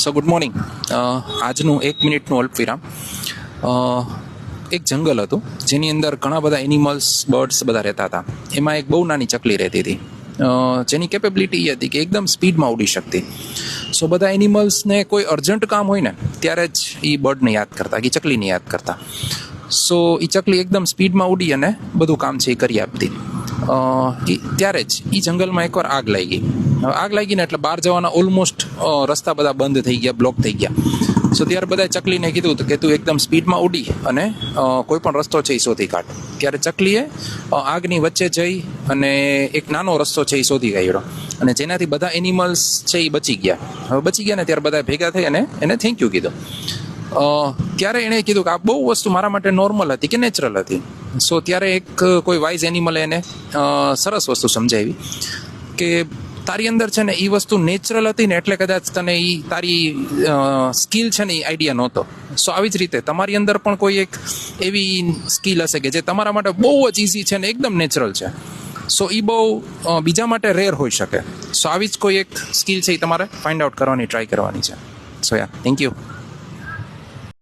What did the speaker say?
સો good morning. આજનું 1 મિનિટનું અલ્પવિરામ. એક જંગલ હતું જેની અંદર ઘણા બધા એનિમલ્સ, બર્ડ્સ બધા રહેતા હતા. એમાં એક બહુ નાની ચકલી રહેતી હતી, જેની કેપેબિલિટી એ હતી કે એકદમ સ્પીડમાં ઉડી શકતી. સો બધા એનિમલ્સને કોઈ અર્જન્ટ કામ હોય ને ત્યારે જ એ બર્ડને યાદ કરતા, કે ચકલીને યાદ કરતા. સો એ ચકલી એકદમ સ્પીડમાં ઉડી અને બધું કામ છે એ કરી આપતી. ત્યારે જ એ જંગલમાં એકવાર આગ લાગી ગઈ. આગ લાગી ને એટલે બહાર જવાના ઓલમોસ્ટ રસ્તા બધા બંધ થઈ ગયા, બ્લોક થઈ ગયા. સો ત્યારે બધા ચકલીને કીધું કે તું એકદમ સ્પીડમાં ઉડી અને કોઈ પણ રસ્તો છે એ શોધી કાઢ. ત્યારે ચકલીએ આગની વચ્ચે જઈ અને એક નાનો રસ્તો છે એ શોધી કાઢ્યો, અને જેનાથી બધા એનિમલ્સ છે એ બચી ગયા. હવે બચી ગયા ને ત્યારે બધા ભેગા થઈ અને એને થેન્ક યુ કીધું. ત્યારે એણે કીધું કે આ બહુ વસ્તુ મારા માટે નોર્મલ હતી કે નેચરલ હતી. સો ત્યારે એક કોઈ વાઇઝ એનિમલે એને સરસ વસ્તુ સમજાવી કે તારી અંદર છે ને એ વસ્તુ નેચરલ હતી ને એટલે કદાચ તને એ તારી સ્કિલ છે ને એ આઈડિયા નહોતો. સો આવી જ રીતે તમારી અંદર પણ કોઈ એક એવી સ્કિલ હશે કે જે તમારા માટે બહુ જ ઇઝી છે ને એકદમ નેચરલ છે. સો એ બહુ બીજા માટે રેર હોઈ શકે. સો આવી જ કોઈ એક સ્કિલ છે એ તમારે ફાઇન્ડ આઉટ કરવાની ટ્રાય કરવાની છે. સો યા, થેન્ક યુ.